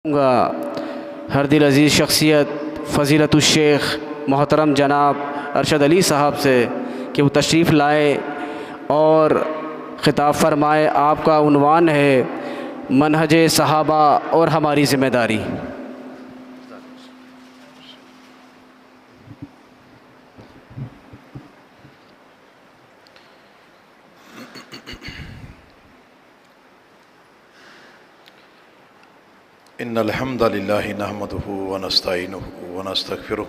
گا ہر دل عزیز شخصیت فضیلت الشیخ محترم جناب ارشد علی صاحب سے کہ وہ تشریف لائے اور خطاب فرمائے۔ آپ کا عنوان ہے منہج صحابہ اور ہماری ذمہ داری۔ ان الحمد للہ نحمده ونستعینه ونستغفره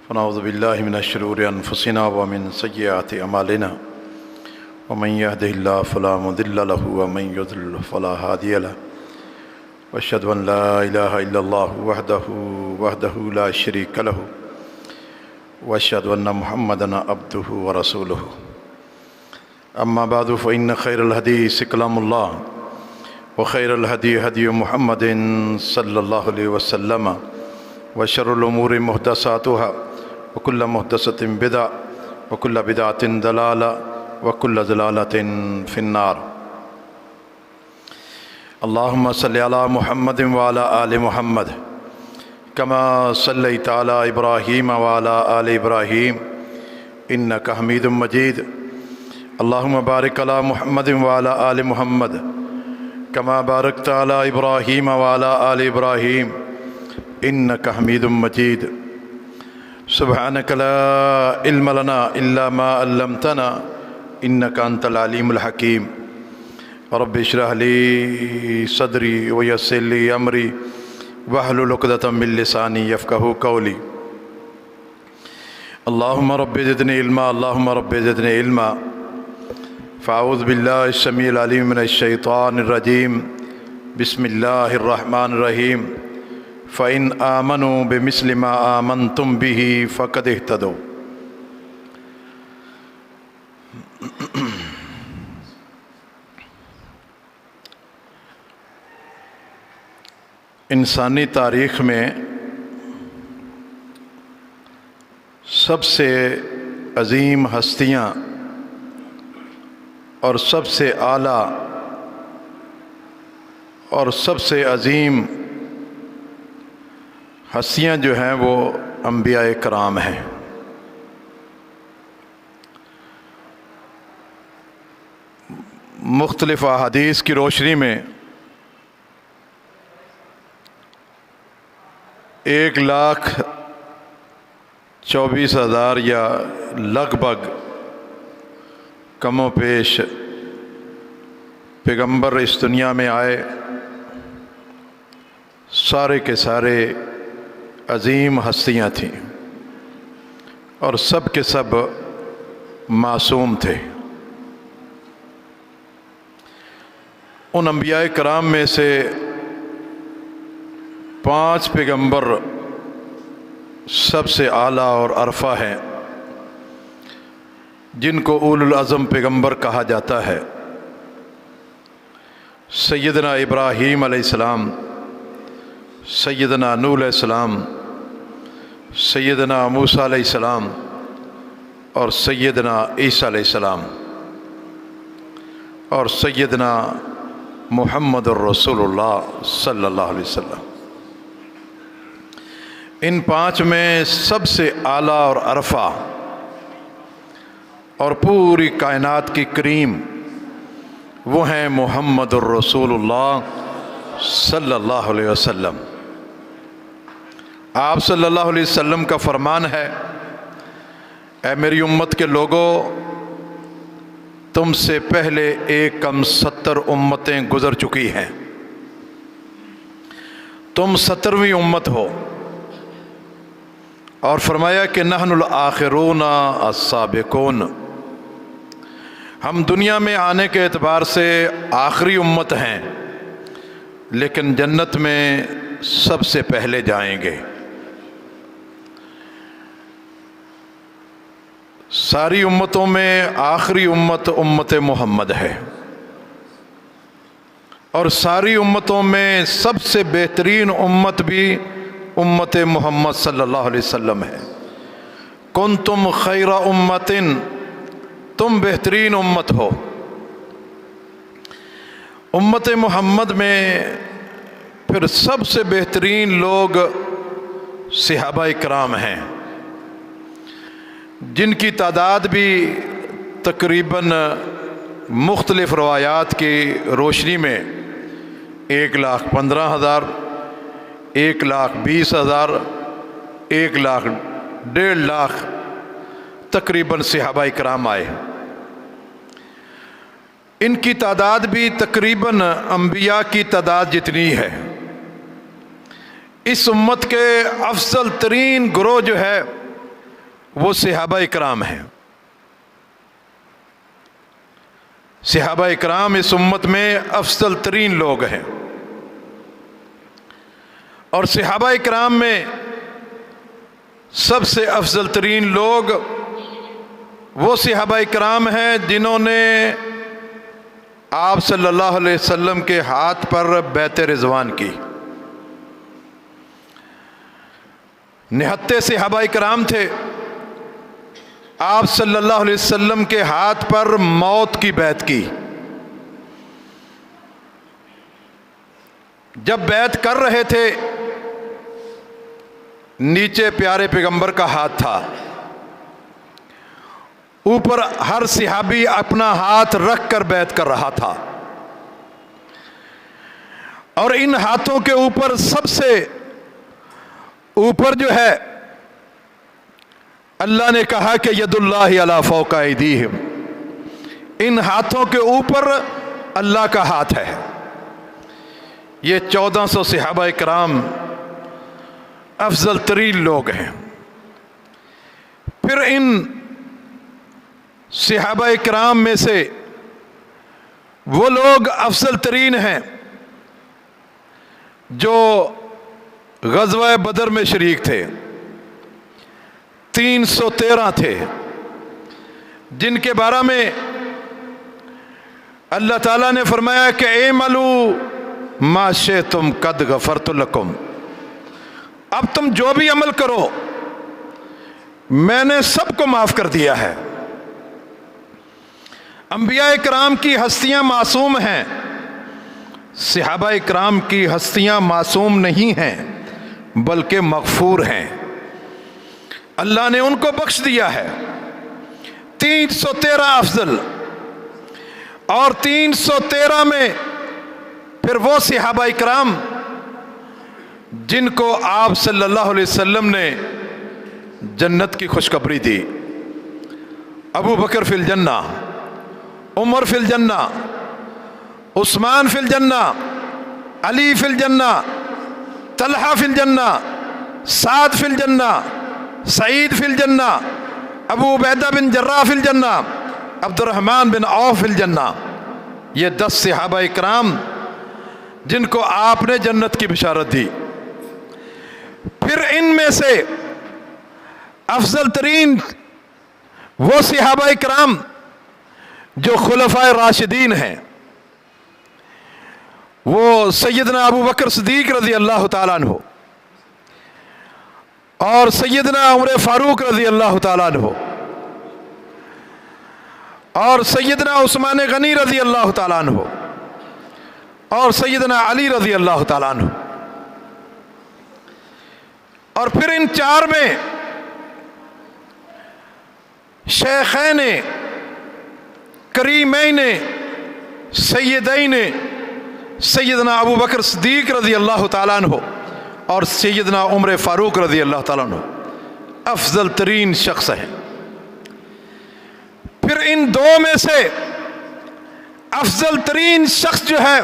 ونعوذ باللہ من شرور انفسنا ومن سیئات اعمالنا ومن يهده الله فلا مضل له ومن يضلل فلا هادي له واشهد ان لا اله الا الله وحده لا شريك له واشهد ان محمدا عبده ورسوله اما بعد فان خير الحديث كلام الله وخير الهدي هدي محمد صلى الله عليه وسلم وشر الأمور محدثاتها وكل محدثة بدعة وكل بدعة ضلالة وكل ضلالة في النار۔ اللهم صل على محمد وعلى آل محمد كما صليت على إبراهيم وعلى آل إبراهيم إنك حميد مجيد۔ اللهم بارك على محمد وعلى آل محمد كما باركت على إبراهيم وعلى آل إبراهيم إنك حميد مجيد۔ سبحانك لا علم لنا إلا ما علمتنا إنك أنت العليم الحكيم۔ رب اشرح لي صدري ويسر لي أمري واحلل عقدة من لساني يفقهوا قولي۔ اللهم رب زدني علما، اللهم رب زدني علما۔ فاعوذ باللہ السمیع العلیم من الشیطان الرجیم، بسم اللہ الرحمن الرحیم۔ فإن آمنوا بمثل ما آمنتم به فقد اهتدوا۔ انسانی تاریخ میں سب سے عظیم ہستیاں اور سب سے اعلیٰ اور سب سے عظیم ہستیاں جو ہیں وہ انبیاء کرام ہیں۔ مختلف احادیث کی روشنی میں 1,24,000 یا لگ بھگ کم و پیش پیغمبر اس دنیا میں آئے، سارے کے سارے عظیم ہستیاں تھیں اور سب کے سب معصوم تھے۔ ان انبیاء کرام میں سے 5 پیغمبر سب سے اعلیٰ اور عرفہ ہیں، جن کو اولو العزم پیغمبر کہا جاتا ہے۔ سیدنا ابراہیم علیہ السلام، سیدنا نوح علیہ السلام، سیدنا موسیٰ علیہ السلام اور سیدنا عیسیٰ علیہ السلام اور سیدنا محمد الرسول اللہ صلی اللہ علیہ وسلم۔ ان 5 میں سب سے اعلیٰ اور عرفہ اور پوری کائنات کی کریم وہ ہیں محمد الرسول اللہ صلی اللہ علیہ وسلم۔ آپ صلی اللہ علیہ وسلم کا فرمان ہے، اے میری امت کے لوگوں، تم سے پہلے 70 امتیں گزر چکی ہیں، تم 70ویں امت ہو۔ اور فرمایا کہ نحن الآخرون السابقون، ہم دنیا میں آنے کے اعتبار سے آخری امت ہیں، لیکن جنت میں سب سے پہلے جائیں گے۔ ساری امتوں میں آخری امت امت محمد ہے، اور ساری امتوں میں سب سے بہترین امت بھی امت محمد صلی اللہ علیہ وسلم ہے۔ کنتم خیر امت، تم بہترین امت ہو۔ امت محمد میں پھر سب سے بہترین لوگ صحابہ کرام ہیں، جن کی تعداد بھی تقریباً مختلف روایات کی روشنی میں 1,15,000، 1,20,000، 1,50,000 تقریباً صحابہ کرام آئے۔ ان کی تعداد بھی تقریباً انبیاء کی تعداد جتنی ہے۔ اس امت کے افضل ترین گروہ جو ہے وہ صحابہ کرام ہیں۔ صحابہ کرام اس امت میں افضل ترین لوگ ہیں، اور صحابہ کرام میں سب سے افضل ترین لوگ وہ صحابہ کرام ہیں جنہوں نے آپ صلی اللہ علیہ وسلم کے ہاتھ پر بیعت رضوان کی۔ نہتے صحابہ کرام تھے، آپ صلی اللہ علیہ وسلم کے ہاتھ پر موت کی بیعت کی۔ جب بیعت کر رہے تھے، نیچے پیارے پیغمبر کا ہاتھ تھا، اوپر ہر صحابی اپنا ہاتھ رکھ کر بیعت کر رہا تھا، اور ان ہاتھوں کے اوپر سب سے اوپر جو ہے اللہ نے کہا کہ ید اللہ علی فوق ایدیہم، ان ہاتھوں کے اوپر اللہ کا ہاتھ ہے۔ یہ 1400 صحابہ کرام افضل ترین لوگ ہیں۔ پھر ان صحابہ کرام میں سے وہ لوگ افضل ترین ہیں جو غزوہ بدر میں شریک تھے، 313 تھے، جن کے بارے میں اللہ تعالیٰ نے فرمایا کہ اعملوا ما شئتم قد غفرت لکم، اب تم جو بھی عمل کرو میں نے سب کو معاف کر دیا ہے۔ انبیاء کرام کی ہستیاں معصوم ہیں، صحابہ کرام کی ہستیاں معصوم نہیں ہیں بلکہ مغفور ہیں، اللہ نے ان کو بخش دیا ہے۔ 313 افضل، اور 313 میں پھر وہ صحابہ کرام جن کو آپ صلی اللہ علیہ وسلم نے جنت کی خوشخبری دی۔ ابو بکر فی الجنہ، عمر فی الجنہ، عثمان فی الجنہ، علی فی الجنہ، طلحہ فی الجنہ، سعد فی الجنہ، سعید فی الجنہ، ابو عبیدہ بن جراح فی الجنہ، عبد الرحمن بن عوف فی الجنہ۔ یہ 10 صحابہ کرام جن کو آپ نے جنت کی بشارت دی۔ پھر ان میں سے افضل ترین وہ صحابہ کرام جو خلفائے راشدین ہیں، وہ سیدنا ابو بکر صدیق رضی اللہ تعالیٰ عنہ، اور سیدنا عمر فاروق رضی اللہ تعالیٰ عنہ، اور سیدنا عثمان غنی رضی اللہ تعالیٰ عنہ، اور سیدنا علی رضی اللہ تعالیٰ عنہ۔ اور پھر ان 4 میں شیخین کریمین سیدین سیدنا ابو بکر صدیق رضی اللہ تعالیٰ عنہ اور سیدنا عمر فاروق رضی اللہ تعالیٰ عنہ افضل ترین شخص ہیں۔ پھر ان 2 میں سے افضل ترین شخص جو ہے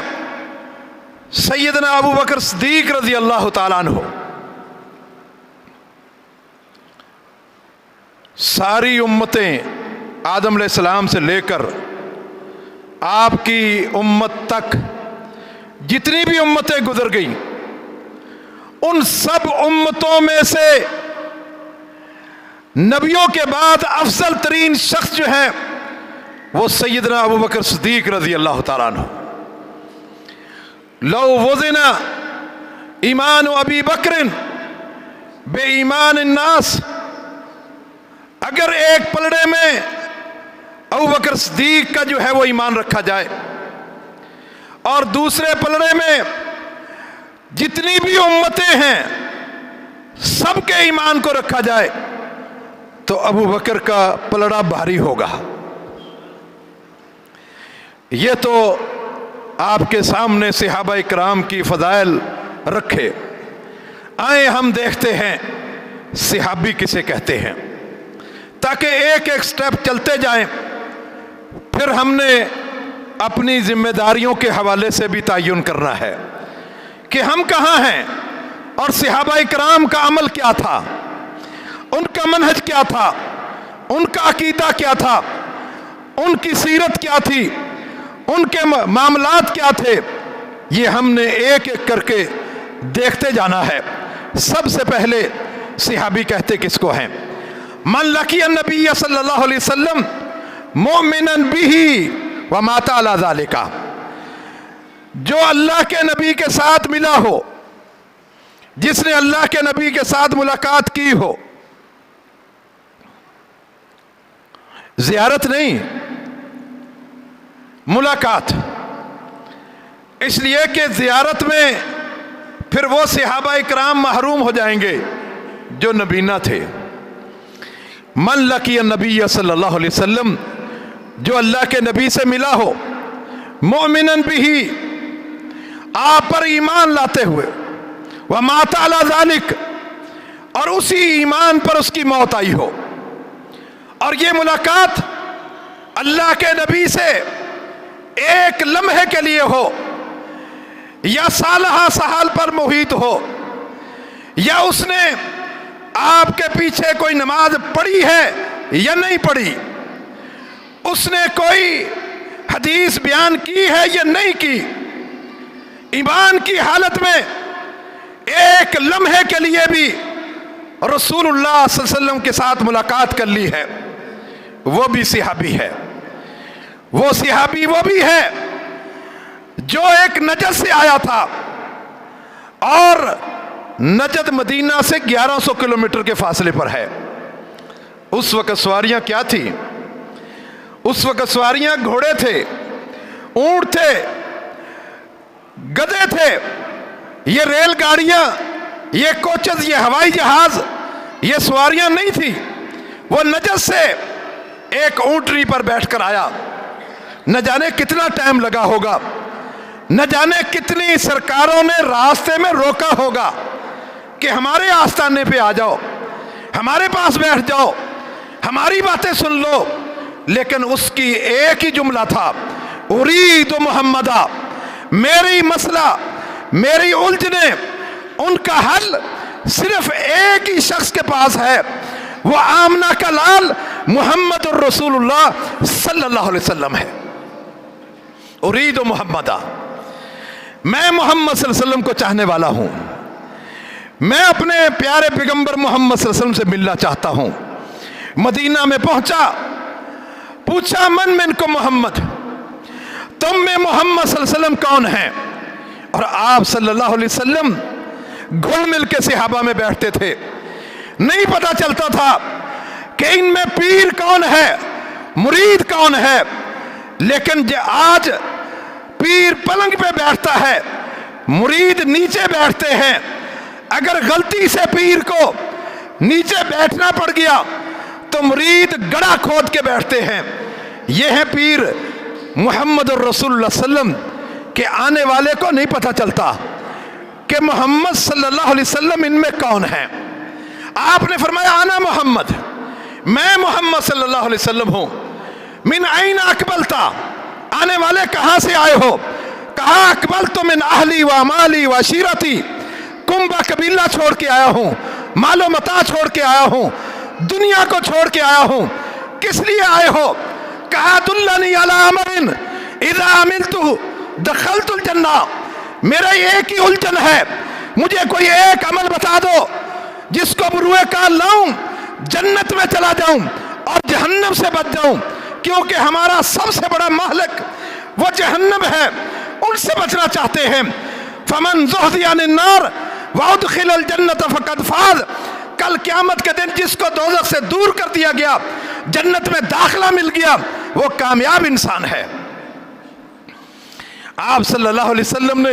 سیدنا ابو بکر صدیق رضی اللہ تعالیٰ عنہ، ساری امتیں آدم علیہ السلام سے لے کر آپ کی امت تک جتنی بھی امتیں گزر گئیں، ان سب امتوں میں سے نبیوں کے بعد افضل ترین شخص جو ہے وہ سیدنا ابو بکر صدیق رضی اللہ تعالیٰ عنہ۔ لو وزن ایمان ابی بکر بے ایمان الناس، اگر ایک پلڑے میں ابو بکر صدیق کا جو ہے وہ ایمان رکھا جائے اور دوسرے پلڑے میں جتنی بھی امتیں ہیں سب کے ایمان کو رکھا جائے تو ابو بکر کا پلڑا بھاری ہوگا۔ یہ تو آپ کے سامنے صحابہ کرام کی فضائل رکھے۔ آئیں ہم دیکھتے ہیں صحابی کسے کہتے ہیں، تاکہ ایک ایک سٹیپ چلتے جائیں، پھر ہم نے اپنی ذمہ داریوں کے حوالے سے بھی تعین کرنا ہے کہ ہم کہاں ہیں اور صحابہ کرام کا عمل کیا تھا، ان کا منہج کیا تھا، ان کا عقیدہ کیا تھا، ان کی سیرت کیا تھی، ان کے معاملات کیا تھے، یہ ہم نے ایک ایک کر کے دیکھتے جانا ہے۔ سب سے پہلے صحابی کہتے کس کو ہیں؟ من لقی النبی صلی اللہ علیہ وسلم مؤمنا بہ ومات علی ذالک، جو اللہ کے نبی کے ساتھ ملا ہو، جس نے اللہ کے نبی کے ساتھ ملاقات کی ہو، زیارت نہیں، ملاقات، اس لیے کہ زیارت میں پھر وہ صحابہ کرام محروم ہو جائیں گے جو نبینا تھے۔ من لقی النبی صلی اللہ علیہ وسلم، جو اللہ کے نبی سے ملا ہو، مؤمنا بہ، آپ پر ایمان لاتے ہوئے، ومات علی ذالک، اور اسی ایمان پر اس کی موت آئی ہو، اور یہ ملاقات اللہ کے نبی سے ایک لمحے کے لیے ہو، یا سالہ سال پر محیط ہو، یا اس نے آپ کے پیچھے کوئی نماز پڑھی ہے یا نہیں پڑھی، اس نے کوئی حدیث بیان کی ہے یا نہیں کی، ایمان کی حالت میں ایک لمحے کے لیے بھی رسول اللہ صلی اللہ علیہ وسلم کے ساتھ ملاقات کر لی ہے، وہ بھی صحابی ہے۔ وہ صحابی وہ بھی ہے جو ایک نجد سے آیا تھا، اور نجد مدینہ سے 1100 کلومیٹر کے فاصلے پر ہے۔ اس وقت سواریاں کیا تھی؟ اس وقت سواریاں گھوڑے تھے، اونٹ تھے، گدھے تھے، یہ ریل گاڑیاں، یہ کوچز، یہ ہوائی جہاز، یہ سواریاں نہیں تھی۔ وہ نجد سے ایک اونٹنی پر بیٹھ کر آیا، نہ جانے کتنا ٹائم لگا ہوگا، نہ جانے کتنی سرکاروں نے راستے میں روکا ہوگا کہ ہمارے آستانے پہ آ جاؤ، ہمارے پاس بیٹھ جاؤ، ہماری باتیں سن لو، لیکن اس کی ایک ہی جملہ تھا، ارید محمدہ، میری مسئلہ، میری الجھنیں، ان کا حل صرف ایک ہی شخص کے پاس ہے، وہ آمنہ کا لال محمد الرسول اللہ صلی اللہ علیہ وسلم ہے۔ ارید محمدہ، میں محمد صلی اللہ علیہ وسلم کو چاہنے والا ہوں، میں اپنے پیارے پیغمبر محمد صلی اللہ علیہ وسلم سے ملنا چاہتا ہوں۔ مدینہ میں پہنچا، پوچھا من منکم محمد، تم میں محمد صلی اللہ علیہ وسلم کون ہیں؟ اور آپ صلی اللہ علیہ وسلم گھل مل کے صحابہ میں بیٹھتے تھے، نہیں پتا چلتا تھا کہ ان میں پیر کون ہے، مرید کون ہے، لیکن آج پیر پلنگ پہ بیٹھتا ہے، مرید نیچے بیٹھتے ہیں۔ اگر غلطی سے پیر کو نیچے بیٹھنا پڑ گیا تو مرید گڑھا کھود کے بیٹھتے ہیں۔ یہ ہے پیر۔ محمد الرسول اللہ صلی اللہ علیہ وسلم کے آنے والے کو نہیں پتہ چلتا کہ محمد صلی اللہ علیہ وسلم ان میں کون ہیں۔ آپ نے فرمایا انا محمد، میں محمد صلی اللہ علیہ وسلم ہوں۔ من این اقبلتا، آنے والے کہاں سے آئے ہو؟ کہا اقبلت من اہلی و مالی و عشیرتی، کنبہ قبیلہ چھوڑ کے آیا ہوں، مال و متاع چھوڑ کے آیا ہوں، دنیا کو چھوڑ کے آیا ہوں۔ کس لیے آئے ہو؟ کہا دلنی علی امر اذا عملتہ دخلت الجنہ، میرا ایک ہی الجھن ہے، مجھے کوئی ایک عمل بتا دو جس کو بروئے کار لاؤں، جنت میں چلا جاؤں اور جہنم سے بچ جاؤں، کیونکہ ہمارا سب سے بڑا مہلک وہ جہنم ہے، ان سے بچنا چاہتے ہیں۔ فمن زحزح عن النار وادخل الجنۃ فقد فاز، کل قیامت کے دن جس کو دوزخ سے دور کر دیا گیا، جنت میں داخلہ مل گیا، وہ کامیاب انسان ہے۔ آپ صلی اللہ علیہ وسلم نے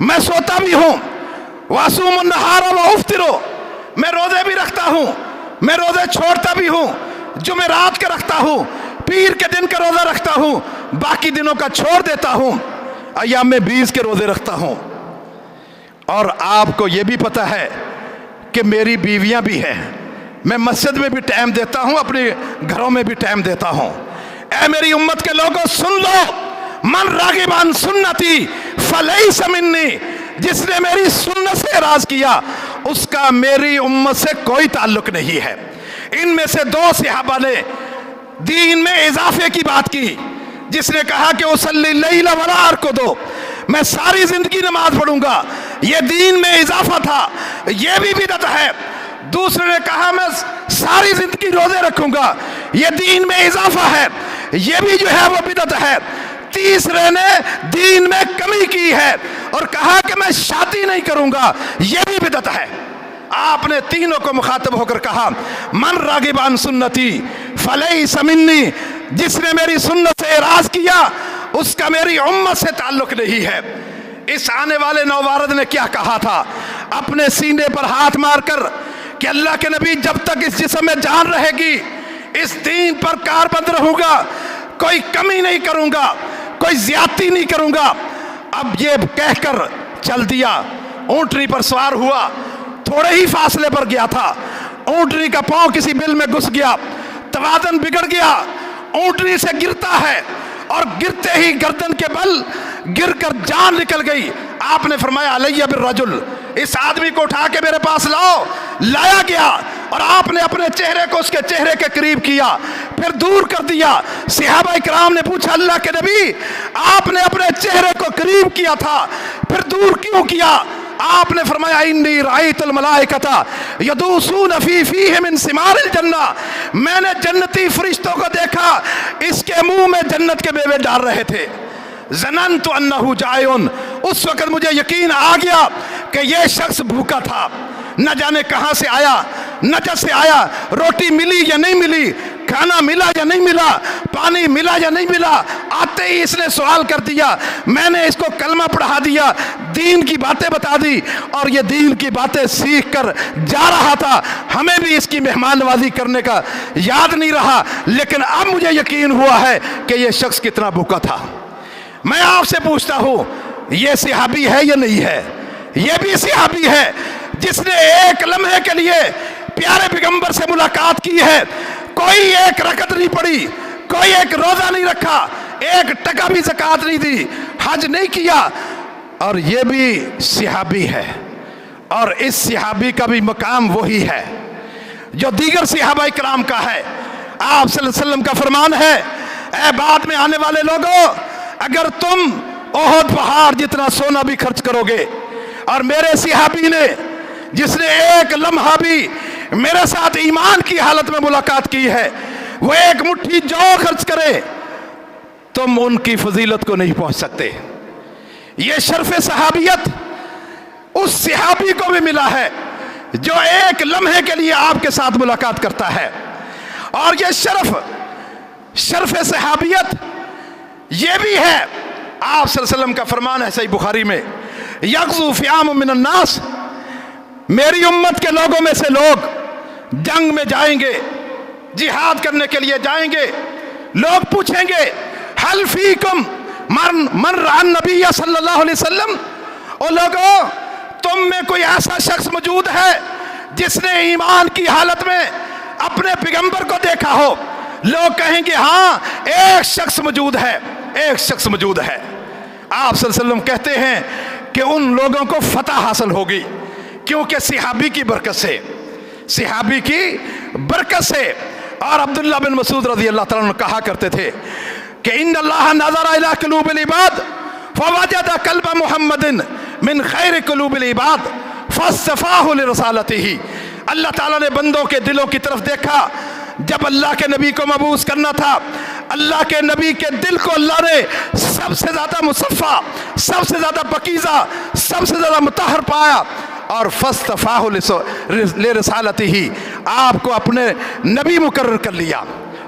میں سوتا بھی ہوں، واسوم النہار و افطرو، میں روزے بھی رکھتا ہوں، میں روزے چھوڑتا بھی ہوں، جمعرات کا رکھتا ہوں، پیر کے دن کا روزہ رکھتا ہوں، باقی دنوں کا چھوڑ دیتا ہوں، ایام بیس کے روزے رکھتا ہوں۔ اور آپ کو یہ بھی پتہ ہے کہ میری بیویاں بھی ہیں، میں مسجد میں بھی ٹائم دیتا ہوں، اپنے گھروں میں بھی ٹائم دیتا ہوں۔ اے میری امت کے لوگوں سن لو، من راغب عن سنتی فلیس منی، جس نے میری سنت سے اعراض کیا اس کا میری امت سے کوئی تعلق نہیں ہے۔ ان میں سے دو صحابہ نے دین میں اضافے کی بات کی، جس نے کہا کہ اصلی اللیل ولا ارقد، میں ساری زندگی نماز پڑھوں گا، یہ دین میں اضافہ تھا، یہ بھی بدعت ہے۔ دوسرے نے کہا میں ساری زندگی روزے رکھوں گا، یہ دین میں اضافہ ہے، یہ بھی جو ہے وہ بدعت ہے۔ تیسرے نے دین میں کمی کی ہے اور کہا کہ میں شادی نہیں کروں گا، یہ بھی بدعت ہے۔ آپ نے تینوں کو مخاطب ہو کر کہا من راغب عن سنتی فلیس منی، جس نے میری سنت سے اعراض کیا اس کا میری امت سے تعلق نہیں ہے۔ اس آنے والے نوبارد نے کیا کہا تھا اپنے سینے پر ہاتھ مار کر کہ اللہ کے نبی جب تک اس جسم میں جان رہے گی اس دین پر کاربند رہوں گا، کوئی کمی نہیں کروں گا، کوئی زیادتی نہیں کروں گا۔ اب یہ کہہ کر چل دیا، اونٹنی پر سوار ہوا، تھوڑے ہی فاصلے پر گیا تھا، اونٹنی کا پاؤں کسی بل میں گھس گیا، توازن بگڑ گیا، اونٹنی سے گرتا ہے اور گرتے ہی گردن کے بل گر کر جان نکل گئی۔ آپ نے فرمایا علیہ بالرجل، اس آدمی کو اٹھا کے میرے پاس لاؤ۔ لایا گیا اور آپ نے اپنے چہرے کو اس کے چہرے کے قریب کیا، پھر دور کر دیا۔ صحابہ کرام نے پوچھا اللہ کے نبی آپ نے اپنے چہرے کو قریب کیا تھا پھر دور کیوں کیا؟ آپ نے فرمایا انی رأیت الملائکۃ یدوسون فی فیہ من ثمار الجنہ، میں نے جنتی فرشتوں کو دیکھا اس کے منہ میں جنت کے میوے ڈال رہے تھے۔ ظننت انہ جائعن، اس وقت مجھے یقین آ گیا کہ یہ شخص بھوکا تھا، نہ جانے کہاں سے آیا، نجد سے آیا، روٹی ملی یا نہیں ملی، کھانا ملا یا نہیں ملا، پانی ملا یا نہیں ملا، آتے ہی اس نے سوال کر دیا، میں نے اس کو کلمہ پڑھا دیا، دین کی باتیں بتا دی اور یہ دین کی باتیں سیکھ کر جا رہا تھا۔ ہمیں بھی اس کی مہمان نوازی کرنے کا یاد نہیں رہا، لیکن اب مجھے یقین ہوا ہے کہ یہ شخص کتنا بھوکا تھا۔ میں آپ سے پوچھتا ہوں یہ صحابی ہے یا نہیں ہے؟ یہ بھی صحابی ہے جس نے ایک لمحے کے لیے پیارے پیغمبر سے ملاقات کی ہے، کوئی ایک رکعت نہیں پڑھی، کوئی ایک روزہ نہیں رکھا، ایک ٹکا بھی زکوٰۃ نہیں دی، حج نہیں کیا، اور یہ بھی صحابی ہے۔ اور اس صحابی کا بھی مقام وہی ہے جو دیگر صحابہ کرام کا ہے۔ آپ صلی اللہ علیہ وسلم کا فرمان ہے اے بعد میں آنے والے لوگوں، اگر تم احد پہاڑ جتنا سونا بھی خرچ کرو گے اور میرے صحابی نے جس نے ایک لمحہ بھی میرے ساتھ ایمان کی حالت میں ملاقات کی ہے وہ ایک مٹھی جو خرچ کرے، تم ان کی فضیلت کو نہیں پہنچ سکتے۔ یہ شرف صحابیت اس صحابی کو بھی ملا ہے جو ایک لمحے کے لیے آپ کے ساتھ ملاقات کرتا ہے۔ اور یہ شرف صحابیت یہ بھی ہے، آپ صلی اللہ علیہ وسلم کا فرمان ہے صحیح بخاری میں، یغزو فیام من الناس، میری امت کے لوگوں میں سے لوگ جنگ میں جائیں گے، جہاد کرنے کے لیے جائیں گے، لوگ پوچھیں گے حل فیکم من رأى النبی صلی اللہ علیہ وسلم، اور لوگوں تم میں کوئی ایسا شخص موجود ہے جس نے ایمان کی حالت میں اپنے پیغمبر کو دیکھا ہو؟ لوگ کہیں گے ہاں ایک شخص موجود ہے، ایک شخص موجود ہے۔ آپ صلی اللہ علیہ وسلم کہتے ہیں کہ ان لوگوں کو فتح حاصل ہوگی، کیونکہ صحابی کی برکت سے، صحابی کی برکت سے۔ اور عبداللہ بن مسعود رضی اللہ تعالیٰ عنہ کہا کرتے تھے کہ ان اللہ نظر الی قلوب العباد فوجد قلب محمد من خیر قلوب العباد فاصطفاہ لرسالتہ، اللہ تعالیٰ نے بندوں کے دلوں کی طرف دیکھا، جب اللہ کے نبی کو مبعوث کرنا تھا اللہ کے نبی کے دل کو اللہ نے سب سے زیادہ مصفہ، سب سے زیادہ پکیزہ، سب سے زیادہ مطہر پایا، اور فاصطفاہ لرسالتہ، آپ کو اپنے نبی مقرر کر لیا۔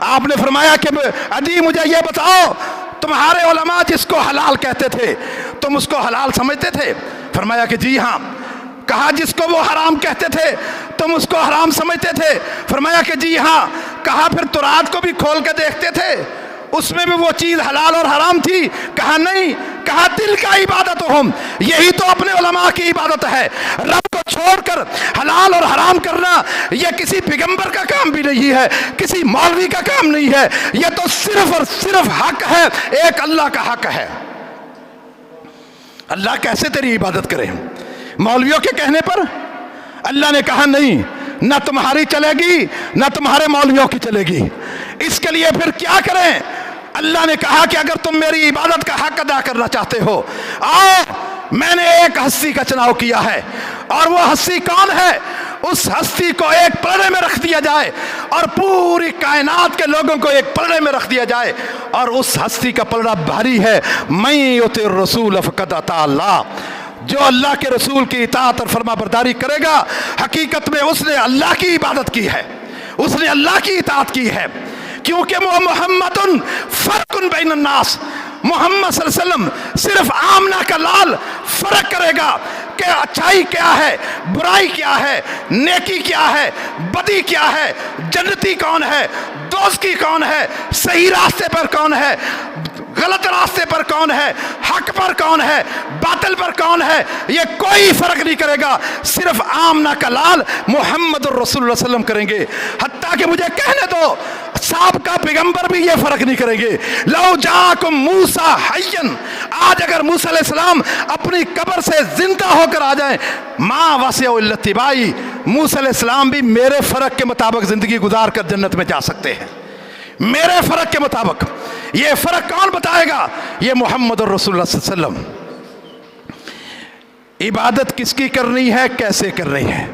آپ نے فرمایا کہ عدی مجھے یہ بتاؤ تمہارے علماء جس کو حلال کہتے تھے تم اس کو حلال سمجھتے تھے؟ فرمایا کہ جی ہاں۔ کہا جس کو وہ حرام کہتے تھے تم اس کو حرام سمجھتے تھے؟ فرمایا کہ جی ہاں۔ کہا پھر تورات کو بھی کھول کے دیکھتے تھے اس میں بھی وہ چیز حلال اور حرام تھی؟ کہا نہیں۔ کہا دل کا عبادت ہم، یہی تو اپنے علماء کی عبادت ہے۔ رب کو چھوڑ کر حلال اور حرام کرنا یہ کسی پیغمبر کا کام بھی نہیں ہے، کسی مولوی کا کام نہیں ہے، یہ تو صرف اور صرف حق ہے، ایک اللہ کا حق ہے۔ اللہ کیسے تیری عبادت کرے؟ مولویوں کے کہنے پر؟ اللہ نے کہا نہیں، نہ تمہاری چلے گی نہ تمہارے مولویوں کی چلے گی۔ اس کے لیے پھر کیا کریں؟ اللہ نے کہا کہ اگر تم میری عبادت کا حق ادا کرنا چاہتے ہو آؤ، میں نے ایک ہستی کا چناؤ کیا ہے، اور وہ ہستی کون ہے؟ اس ہستی کو ایک پلڑے میں رکھ دیا جائے اور پوری کائنات کے لوگوں کو ایک پلڑے میں رکھ دیا جائے، اور اس ہستی کا پلڑا بھاری ہے، من یطع الرسول فقد اطاع اللہ۔ جو اللہ کے رسول کی اطاعت اور فرما برداری کرے گا حقیقت میں اس نے اللہ کی عبادت کی ہے، اس نے اللہ کی اطاعت کی ہے، کیونکہ وہ محمد فرق بین الناس، محمد صلی اللہ علیہ وسلم صرف آمنہ کا لال فرق کرے گا کہ اچھائی کیا ہے، برائی کیا ہے، نیکی کیا ہے، بدی کیا ہے، جنتی کون ہے، دوزخی کون ہے، صحیح راستے پر کون ہے، غلط راستے پر کون ہے، حق پر کون ہے، باطل پر کون ہے، یہ کوئی فرق نہیں کرے گا، صرف آمنہ کا لال محمد الرسول اللہ صلی اللہ علیہ وسلم کریں گے۔ حتیٰ کہ مجھے کہنے دو سابقہ پیغمبر بھی یہ فرق نہیں کریں گے۔ لو جاکم موسیٰ حیًّا، آج اگر موسیٰ علیہ السلام اپنی قبر سے زندہ ہو کر آ جائیں، ما وسعہ الا اتباعی، موسیٰ علیہ السلام بھی میرے فرق کے مطابق زندگی گزار کر جنت میں جا سکتے ہیں، میرے فرق کے مطابق۔ یہ فرق کون بتائے گا؟ یہ محمد الرسول اللہ صلی اللہ علیہ وسلم۔ عبادت کس کی کرنی ہے، کیسے کرنی ہے،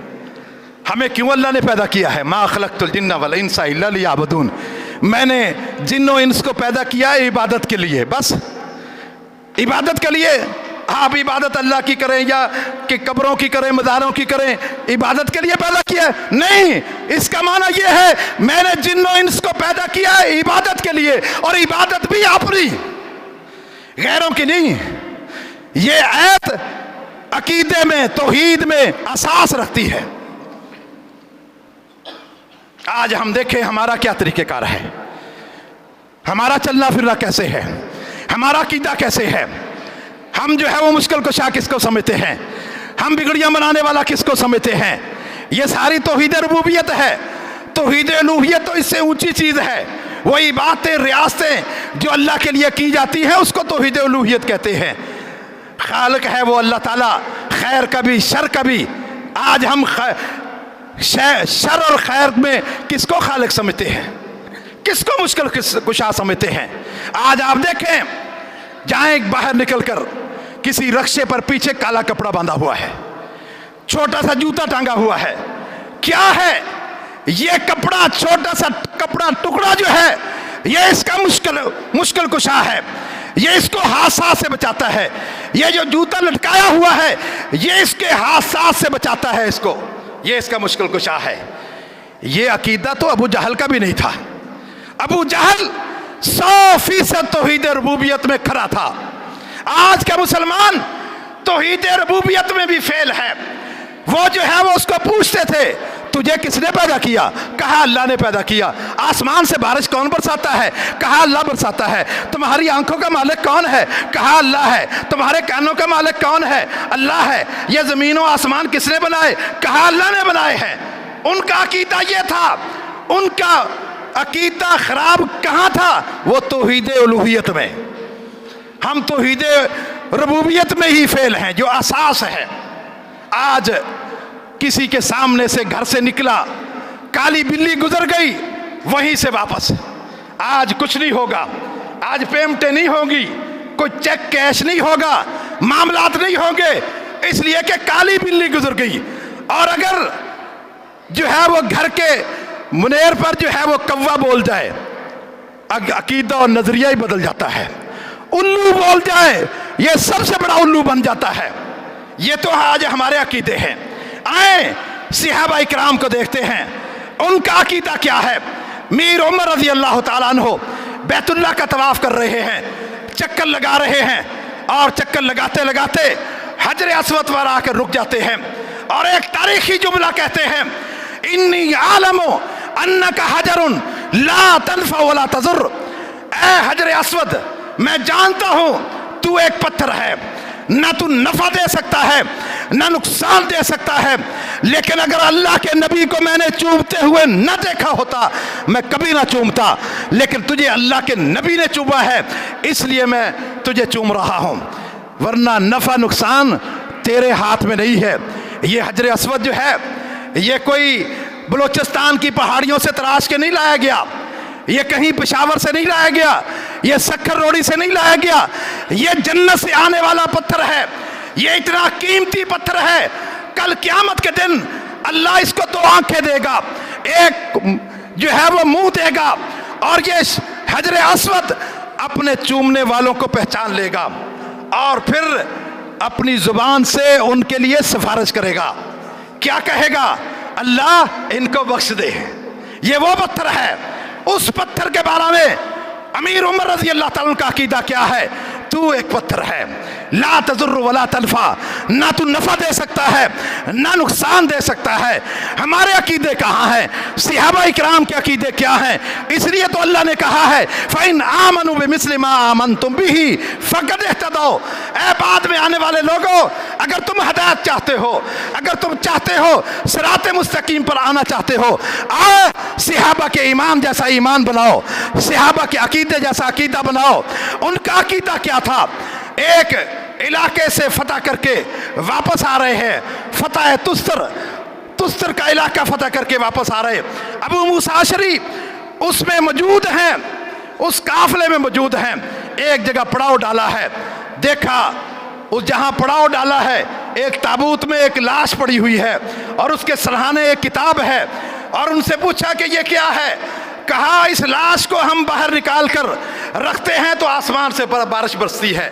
ہمیں کیوں اللہ نے پیدا کیا ہے؟ ما خلقت الجن والانس الا لیعبدون، میں نے جن و انس کو پیدا کیا ہے عبادت کے لیے، بس عبادت کے لیے۔ آپ عبادت اللہ کی کریں یا کہ قبروں کی کریں، مزاروں کی کریں، عبادت کے لیے پیدا کیا ہے؟ نہیں، اس کا معنی یہ ہے میں نے جن و انس کو پیدا کیا ہے عبادت کے لیے، اور عبادت بھی اپنی، غیروں کی نہیں۔ یہ آیت عقیدے میں، توحید میں اساس رکھتی ہے۔ آج ہم دیکھیں ہمارا کیا طریقہ کار ہے، ہمارا چلنا پھرنا کیسے ہے، ہمارا عقیدہ کیسے ہے، ہم جو ہے وہ مشکل کشا کس کو سمجھتے ہیں، ہم بگڑیاں بنانے والا کس کو سمجھتے ہیں۔ یہ ساری توحید ربوبیت ہے۔ توحید الوہیت تو اس سے اونچی چیز ہے، وہی باتیں ریاستیں جو اللہ کے لیے کی جاتی ہیں اس کو توحید الوہیت کہتے ہیں۔ خالق ہے وہ اللہ تعالیٰ، خیر کا بھی شر کا بھی۔ آج ہم شر اور خیر میں کس کو خالق سمجھتے ہیں، کس کو مشکل کشا سمجھتے ہیں؟ آج آپ دیکھیں، جائیں باہر نکل کر کسی رکشے پر پیچھے کالا کپڑا باندھا ہوا ہے، چھوٹا سا جوتا ٹانگا ہوا ہے، کیا ہے یہ کپڑا؟ چھوٹا سا کپڑا ٹکڑا جو ہے یہ اس کا مشکل کشا ہے، یہ اس کو حادثات سے بچاتا ہے۔ یہ جو جوتا لٹکایا ہوا ہے یہ اس کے حادثات سے بچاتا ہے، اس کو، یہ اس کا مشکل کشا ہے۔ یہ عقیدہ تو ابو جہل کا بھی نہیں تھا۔ ابو جہل 100% توحید ربوبیت میں کھڑا تھا۔ آج کا مسلمان توحید ربوبیت میں بھی فیل ہے۔ وہ جو ہے وہ اس کو پوچھتے تھے تجھے کس نے پیدا کیا؟ کہا اللہ نے پیدا کیا۔ آسمان سے بارش کون برساتا ہے؟ کہا اللہ برساتا ہے۔ تمہاری آنکھوں کا مالک کون ہے؟ کہا اللہ ہے۔ تمہارے کانوں کا مالک کون ہے؟ اللہ ہے۔ یہ زمین و آسمان کس نے بنائے؟ کہا اللہ نے بنائے ہیں۔ ان کا عقیدہ یہ تھا۔ ان کا عقیدہ خراب کہاں تھا؟ وہ توحید الوہیت میں۔ ہم توحید ربوبیت میں ہی فیل ہیں جو اساس ہے۔ آج کسی کے سامنے سے گھر سے نکلا، کالی بلی گزر گئی، وہیں سے واپس۔ آج کچھ نہیں ہوگا، آج پیمنٹیں نہیں ہوں گی، کوئی چیک کیش نہیں ہوگا، معاملات نہیں ہوں گے، اس لیے کہ کالی بلی گزر گئی۔ اور اگر جو ہے وہ گھر کے منیر پر جو ہے وہ کوا بول جائے، عقیدہ اور نظریہ ہی بدل جاتا ہے۔ الو بول جائے، یہ سب سے بڑا الو بن جاتا ہے۔ یہ تو آج ہمارے عقیدے ہیں۔ آئیں صحابہ اکرام کو دیکھتے ہیں، ان کا عقیدہ کیا ہے۔ میر عمر رضی اللہ تعالیٰ عنہ بیت اللہ کا طواف کر رہے ہیں، چکر لگا رہے ہیں، اور چکر لگاتے لگاتے حجر اسود پر آ کر رک جاتے ہیں اور ایک تاریخی جملہ کہتے ہیں، انی عالم انک حجر لا تنفع ولا تضر، اے حجر اسود میں جانتا ہوں تو ایک پتھر ہے، نہ تو نفع دے سکتا ہے نہ نقصان دے سکتا ہے، لیکن اگر اللہ کے نبی کو میں نے چومتے ہوئے نہ دیکھا ہوتا میں کبھی نہ چومتا، لیکن تجھے اللہ کے نبی نے چوما ہے اس لیے میں تجھے چوم رہا ہوں، ورنہ نفع نقصان تیرے ہاتھ میں نہیں ہے۔ یہ حجر اسود جو ہے یہ کوئی بلوچستان کی پہاڑیوں سے تراش کے نہیں لایا گیا، یہ کہیں پشاور سے نہیں لایا گیا، یہ سکھر روڑی سے نہیں لایا گیا، یہ جنت سے آنے والا پتھر ہے، یہ اتنا قیمتی پتھر ہے، کل قیامت کے دن اللہ اس کو دو آنکھیں دے گا، ایک جو ہے وہ منہ دے گا، اور یہ حجر اسود اپنے چومنے والوں کو پہچان لے گا اور پھر اپنی زبان سے ان کے لیے سفارش کرے گا۔ کیا کہے گا؟ اللہ ان کو بخش دے، یہ وہ پتھر ہے۔ اس پتھر کے بارے میں امیر عمر رضی اللہ تعالیٰ کا عقیدہ کیا ہے؟ تو ایک پتھر ہے، لا تضر ولا تنفع، نہ تو نفع دے سکتا ہے نہ نقصان دے سکتا ہے۔ ہمارے عقیدے کہاں ہیں؟ صحابہ اکرام کے عقیدے کیا ہیں؟ اس لیے تو اللہ نے کہا ہے فَإِنْ آمَنُوا بِمِثْلِ مَا آمَنْتُمْ بِهِ فَقَدْ اهْتَدَوْا، اے بعد میں آنے والے لوگوں اگر تم ہدایت چاہتے ہو، اگر تم چاہتے ہو صراط مستقیم پر آنا چاہتے ہو، آؤ صحابہ کے ایمان جیسا ایمان بناؤ، صحابہ کے عقیدے جیسا عقیدہ بناؤ۔ ان کا عقیدہ کیا تھا؟ ایک علاقے سے فتح کر کے واپس آ رہے ہیں، فتح تستر کا علاقہ فتح کر کے واپس آ رہے، ابو موسیٰ اشعری اس میں موجود ہیں، اس قافلے میں موجود ہیں، ایک جگہ پڑاؤ ڈالا ہے، دیکھا اس جہاں پڑاؤ ڈالا ہے ایک تابوت میں ایک لاش پڑی ہوئی ہے اور اس کے سرہانے ایک کتاب ہے، اور ان سے پوچھا کہ یہ کیا ہے؟ کہا اس لاش کو ہم باہر نکال کر رکھتے ہیں تو آسمان سے بارش برستی ہے،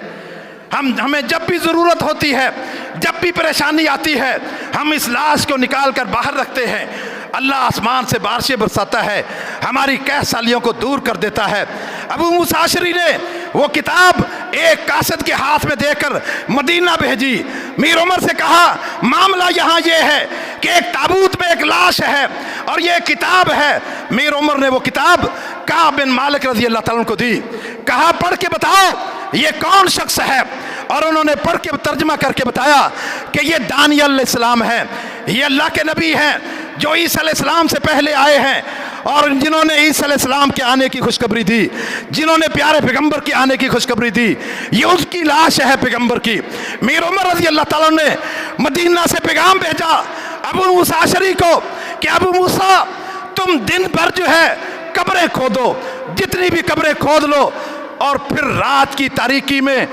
ہمیں جب بھی ضرورت ہوتی ہے، جب بھی پریشانی آتی ہے، ہم اس لاش کو نکال کر باہر رکھتے ہیں، اللہ آسمان سے بارشیں برساتا ہے، ہماری قحط سالیوں کو دور کر دیتا ہے۔ ابو موسیٰ اشعری نے وہ کتاب ایک قاصد کے ہاتھ میں دے کر مدینہ بھیجی۔ میر عمر سے کہا معاملہ یہاں یہ ہے کہ ایک تابوت میں ایک لاش ہے اور یہ کتاب ہے۔ میر عمر نے وہ کتاب کعب بن مالک رضی اللہ تعالیٰ کو دی، کہا پڑھ کے بتاؤ یہ کون شخص ہے، اور انہوں نے پڑھ کے ترجمہ کر کے بتایا کہ یہ دانیال علیہ السلام ہے، یہ اللہ کے نبی ہیں جو عیسیٰ علیہ السلام سے پہلے آئے ہیں، اور جنہوں نے عیسیٰ علیہ السلام کے آنے کی خوشخبری دی، جنہوں نے پیارے پیغمبر کے آنے کی خوشخبری دی، یہ اس کی لاش ہے پیغمبر کی۔ میر عمر رضی اللہ تعالیٰ نے مدینہ سے پیغام بھیجا ابو موسیٰ اشعری کو کہ ابو موسیٰ تم دن بھر جو ہے قبریں کھودو، جتنی بھی قبریں کھود لو، اور پھر رات کی تاریکی میں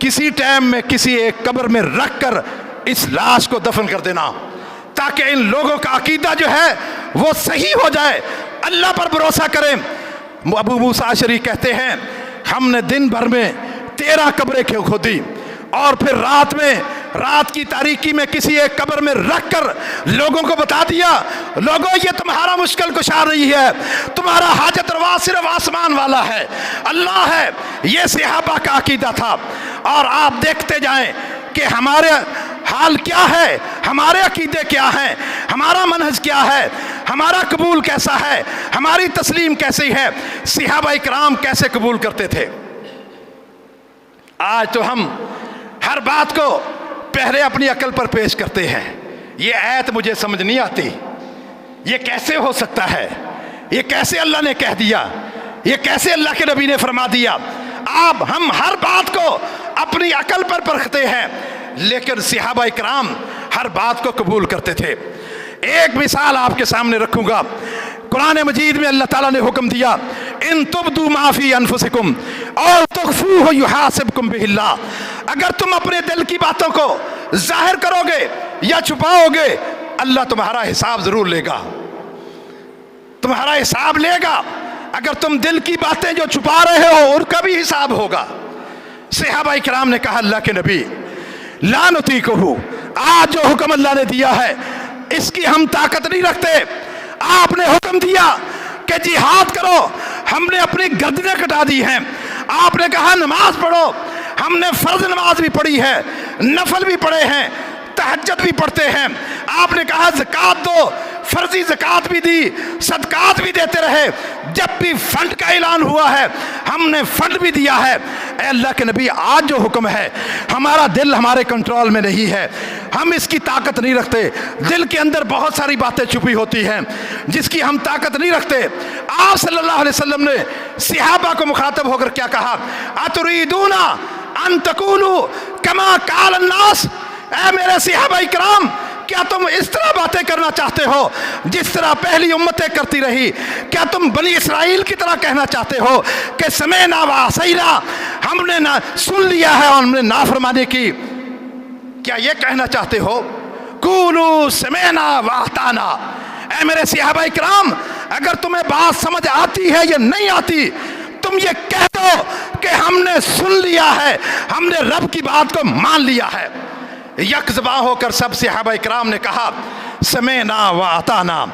کسی ٹائم میں کسی ایک قبر میں رکھ کر اس لاش کو دفن کر دینا، تاکہ ان لوگوں کا عقیدہ جو ہے وہ صحیح ہو جائے، اللہ پر بھروسہ کریں۔ ابو موسیٰ اشعری کہتے ہیں ہم نے دن بھر میں 13 قبریں کھودی، اور پھر رات کی تاریکی میں کسی ایک قبر میں رکھ کر لوگوں کو بتا دیا، لوگوں یہ تمہارا مشکل کشا رہی ہے، تمہارا حاجت روا صرف آسمان والا ہے، اللہ ہے۔ یہ صحابہ کا عقیدہ تھا، اور آپ دیکھتے جائیں کہ ہمارے حال کیا ہے، ہمارے عقیدے کیا ہیں، ہمارا منہج کیا ہے، ہمارا قبول کیسا ہے، ہماری تسلیم کیسی ہے، صحابہ اکرام کیسے قبول کرتے تھے۔ آج تو ہم ہر بات کو پہلے اپنی عقل پر پیش کرتے ہیں، یہ آیت مجھے سمجھ نہیں آتی، یہ کیسے ہو سکتا ہے، یہ کیسے اللہ نے کہہ دیا، یہ کیسے اللہ کے نبی نے فرما دیا۔ ہم ہر بات کو اپنی عقل پر پرکھتے ہیں، لیکن صحابہ اکرام ہر بات کو قبول کرتے تھے۔ ایک مثال آپ کے سامنے رکھوں گا، قرآن مجید میں اللہ تعالیٰ نے حکم دیا ان تبدوا ما فی انفسکم اور تخفوہ یحاسبکم بہ اللہ، اگر تم اپنے دل کی باتوں کو ظاہر کرو گے یا چھپاؤ گے، اللہ تمہارا حساب ضرور لے گا، تمہارا حساب لے گا۔ اگر تم دل کی باتیں جو چھپا رہے ہو ان کا بھی حساب ہوگا۔ صحابہ اکرام نے کہا اللہ کے نبی لا نطیقہ، آج جو حکم اللہ نے دیا ہے اس کی ہم طاقت نہیں رکھتے، آپ نے حکم دیا کہ جہاد کرو، ہم نے اپنی گردنیں کٹا دی ہیں۔ آپ نے کہا نماز پڑھو، ہم نے فرض نماز بھی پڑھی ہے، نفل بھی پڑھے ہیں، تہجد بھی پڑھتے ہیں۔ آپ نے کہا زکوٰۃ دو، فرضی زکوٰۃ بھی دی، صدقات بھی دیتے رہے۔ جب بھی فنڈ کا اعلان ہوا ہے ہم نے فنڈ بھی دیا ہے۔ اے اللہ کے نبی، آج جو حکم ہے ہمارا دل ہمارے کنٹرول میں نہیں ہے، ہم اس کی طاقت نہیں رکھتے، دل کے اندر بہت ساری باتیں چھپی ہوتی ہیں جس کی ہم طاقت نہیں رکھتے۔ آپ صلی اللہ علیہ وسلم نے صحابہ کو مخاطب ہو کر کیا کہا؟ اتریدون ان تقولوا کما قال الناس، اے میرے صحابہ کرام، کیا تم اس طرح باتیں کرنا چاہتے ہو جس طرح پہلی امتیں کرتی رہی؟ کیا تم بنی اسرائیل کی طرح کہنا چاہتے ہو کہ سمعنا وعصینا، ہم نے سن لیا ہے اور ہم نے نافرمانی کی؟ کیا یہ کہنا چاہتے ہو؟ قولوا سمعنا واطعنا، اے میرے صحابہ کرام، اگر تمہیں بات سمجھ آتی ہے یا نہیں آتی، تم یہ کہہ دو کہ ہم نے سن لیا ہے، ہم نے رب کی بات کو مان لیا ہے۔ یک زباں ہو کر سب صحابہ کرام نے کہا سمعنا واطعنا،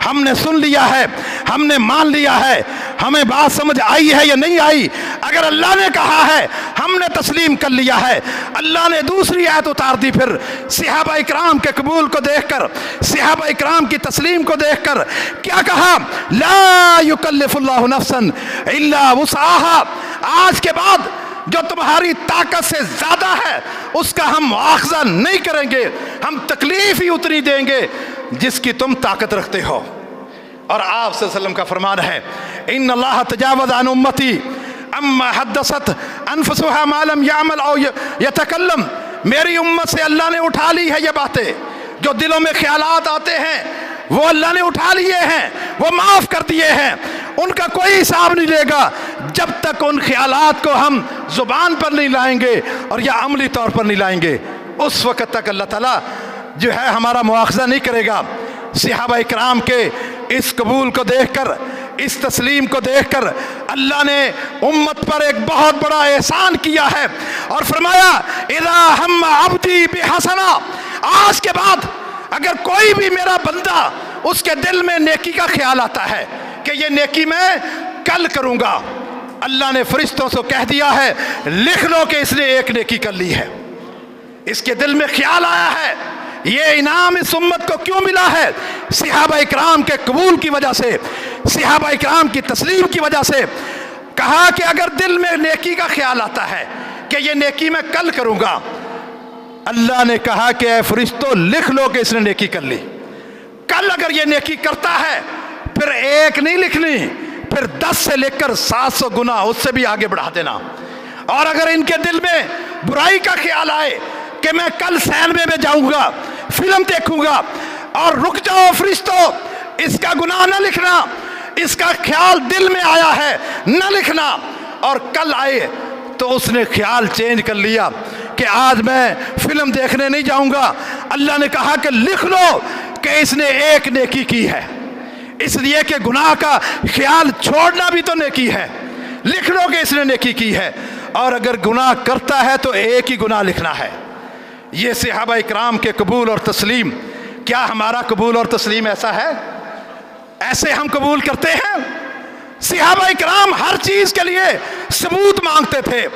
ہم نے سن لیا ہے، ہم نے مان لیا ہے، ہمیں بات سمجھ آئی ہے یا نہیں آئی، اگر اللہ نے کہا ہے ہم نے تسلیم کر لیا ہے۔ اللہ نے دوسری آیت اتار دی پھر صحابہ اکرام کے قبول کو دیکھ کر، صحابہ اکرام کی تسلیم کو دیکھ کر کیا کہا؟ لا یکلف اللہ نفسا الا وسعها، آج کے بعد جو تمہاری طاقت سے زیادہ ہے اس کا ہم مواخذہ نہیں کریں گے، ہم تکلیف ہی اتنی دیں گے جس کی تم طاقت رکھتے ہو۔ اور آپ صلی اللہ علیہ وسلم کا فرمان ہے ان اللہ تجاوز عن امتی اما حدثت انفسها ما لم يعمل او يتکلم، میری امت سے اللہ نے اٹھا لی ہے یہ باتیں، جو دلوں میں خیالات آتے ہیں وہ اللہ نے اٹھا لیے ہیں، وہ معاف کر دیے ہیں، ان کا کوئی حساب نہیں لے گا جب تک ان خیالات کو ہم زبان پر نہیں لائیں گے اور یا عملی طور پر نہیں لائیں گے، اس وقت تک اللہ تعالیٰ جو ہے ہمارا مواخذہ نہیں کرے گا۔ صحابہ اکرام کے اس قبول کو دیکھ کر، اس تسلیم کو دیکھ کر اللہ نے امت پر ایک بہت بڑا احسان کیا ہے اور فرمایا اذا ہم عبدی بحسنہ، آج کے بعد اگر کوئی بھی میرا بندہ اس کے دل میں نیکی کا خیال آتا ہے کہ یہ نیکی میں کل کروں گا، اللہ نے فرشتوں سے کہہ دیا ہے لکھ لو کہ اس نے ایک نیکی کر لی ہے۔ اس کے دل میں خیال آیا ہے، یہ انعام اس امت کو کیوں ملا ہے؟ صحابہ اکرام کے قبول کی وجہ سے، صحابہ اکرام کی تسلیم کی وجہ سے۔ کہا کہ اگر دل میں نیکی کا خیال آتا ہے کہ یہ نیکی میں کل کروں گا، اللہ نے کہا کہ اے فرشتوں لکھ لو کہ اس نے نیکی کر لی۔ کل اگر یہ نیکی کرتا ہے پھر ایک نہیں لکھنی، پھر 10 سے لے کر 700 گنا اس سے بھی آگے بڑھا دینا۔ اور اگر ان کے دل میں برائی کا خیال آئے کہ میں کل سینما میں جاؤں گا، فلم دیکھوں گا، اور رک جاؤ فرشتوں، اس کا گناہ نہ لکھنا، اس کا خیال دل میں آیا ہے نہ لکھنا، اور کل آئے تو اس نے خیال چینج کر لیا کہ آج میں فلم دیکھنے نہیں جاؤں گا، اللہ نے کہا کہ لکھ لو کہ اس نے ایک نیکی کی ہے، اس لیے کہ گناہ کا خیال چھوڑنا بھی تو نیکی ہے، لکھ لو کہ اس نے نیکی کی ہے، اور اگر گناہ کرتا ہے تو ایک ہی گناہ لکھنا ہے۔ یہ صحابہ اکرام کے قبول اور تسلیم۔ کیا ہمارا قبول اور تسلیم ایسا ہے؟ ایسے ہم قبول کرتے ہیں؟ صحابہ اکرام ہر چیز کے لیے ثبوت مانگتے تھے،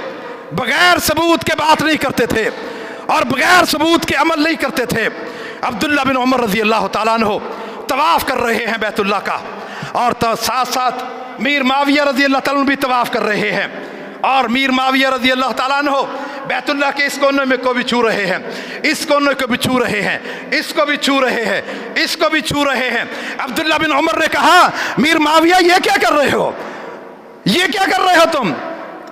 بغیر ثبوت کے بات نہیں کرتے تھے اور بغیر ثبوت کے عمل نہیں کرتے تھے۔ عبداللہ بن عمر رضی اللہ تعالیٰ عنہ طواف کر رہے ہیں بیت اللہ کا، اور ساتھ ساتھ میر معاویہ رضی اللہ تعالیٰ عنہ بھی طواف کر رہے ہیں، اور میر معاویہ رضی اللہ تعالیٰ عنہ بیت اللہ کے اس کونے میں کو بھی چھو رہے ہیں، اس کونے کو بھی چھو رہے ہیں، اس کو بھی چھو رہے ہیں، اس کو بھی چھو رہے ہیں۔ عبداللہ بن عمر نے کہا میر معاویہ یہ کیا کر رہے ہو، یہ کیا کر رہے ہو تم؟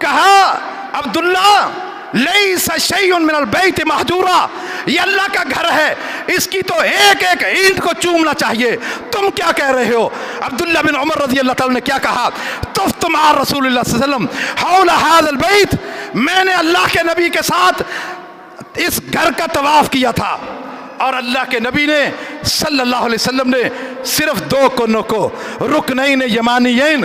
کہا عبداللہ لیس شیء من البیت مہجورا، یہ اللہ کا گھر ہے، اس کی تو ایک ایک اینٹ کو چومنا چاہیے، تم کیا کہہ رہے ہو؟ عبداللہ بن عمر رضی اللہ تعالیٰ نے کیا کہا؟ طفت مع رسول اللہ صلی اللہ علیہ وسلم حول هذا البیت، میں نے اللہ کے نبی کے ساتھ اس گھر کا طواف کیا تھا، اور اللہ کے نبی نے صلی اللہ علیہ وسلم نے صرف 2 کونوں کو، رکنین یمانیین،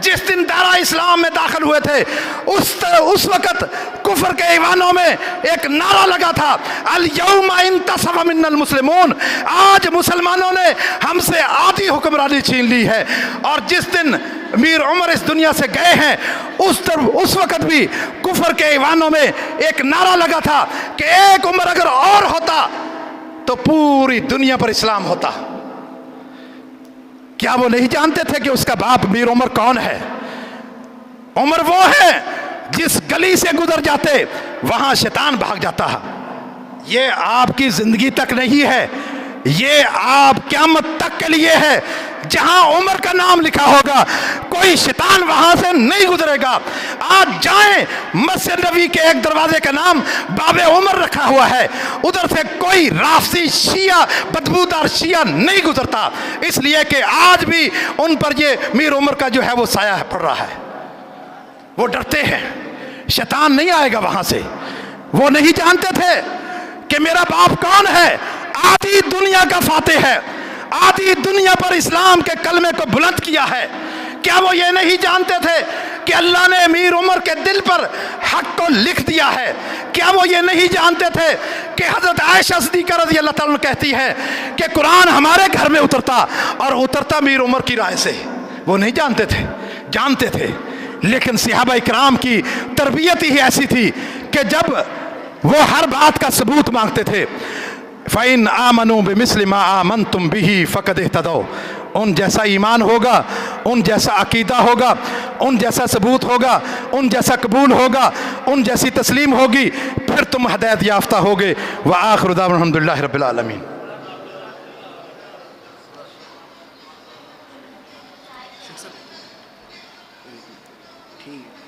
جس دن دارا اسلام میں داخل ہوئے تھے اس وقت کفر کے ایوانوں میں ایک نعرہ لگا تھا، الیوم انتصر منا المسلمون، آج مسلمانوں نے ہم سے آدھی حکمرانی چھین لی ہے۔ اور جس دن امیر عمر اس دنیا سے گئے ہیں اس وقت بھی کفر کے ایوانوں میں ایک نعرہ لگا تھا کہ ایک عمر اگر اور ہوتا تو پوری دنیا پر اسلام ہوتا۔ کیا وہ نہیں جانتے تھے کہ اس کا باپ امیر عمر کون ہے؟ عمر وہ ہے جس گلی سے گزر جاتے وہاں شیطان بھاگ جاتا ہے۔ یہ آپ کی زندگی تک نہیں ہے، یہ آپ قیامت تک کے لیے ہے۔ جہاں عمر کا نام لکھا ہوگا کوئی شیطان وہاں سے نہیں گزرے گا۔ آج جائیں، مسجد نبوی کے ایک دروازے کا نام باب عمر رکھا ہوا ہے، ادھر سے کوئی رافضی شیعہ بدبودار شیعہ نہیں گزرتا، اس لیے کہ آج بھی ان پر یہ میر عمر کا جو ہے وہ سایہ پڑ رہا ہے۔ وہ ڈرتے ہیں، شیطان نہیں آئے گا وہاں سے۔ وہ نہیں جانتے تھے کہ میرا باپ کون ہے، آدھی دنیا کا فاتح ہے، آدھی دنیا پر اسلام کے کلمے کو بلند کیا ہے۔ کیا وہ یہ نہیں جانتے تھے کہ اللہ نے امیر عمر کے دل پر حق کو لکھ دیا ہے؟ کیا وہ یہ نہیں جانتے تھے کہ حضرت عائشہ صدیقہ رضی اللہ تعالیٰ عنہ کہتی ہے کہ قرآن ہمارے گھر میں اترتا اور اترتا امیر عمر کی رائے سے؟ وہ نہیں جانتے تھے، جانتے تھے، لیکن صحابہ اکرام کی تربیت ہی ایسی تھی کہ جب وہ ہر بات کا ثبوت مانگتے تھے، فَإِنْ آمَنُوا بِمِثْلِ مَا آمَنْتُمْ بِهِ فَقَدْ اهْتَدَوْا، ان جیسا ایمان ہوگا، ان جیسا عقیدہ ہوگا، ان جیسا ثبوت ہوگا، ان جیسا قبول ہوگا، ان جیسی تسلیم ہوگی، پھر تم ہدایت یافتہ ہوگے۔ وآخر دعوانا الحمدللہ رب العالمین۔ ٹھیک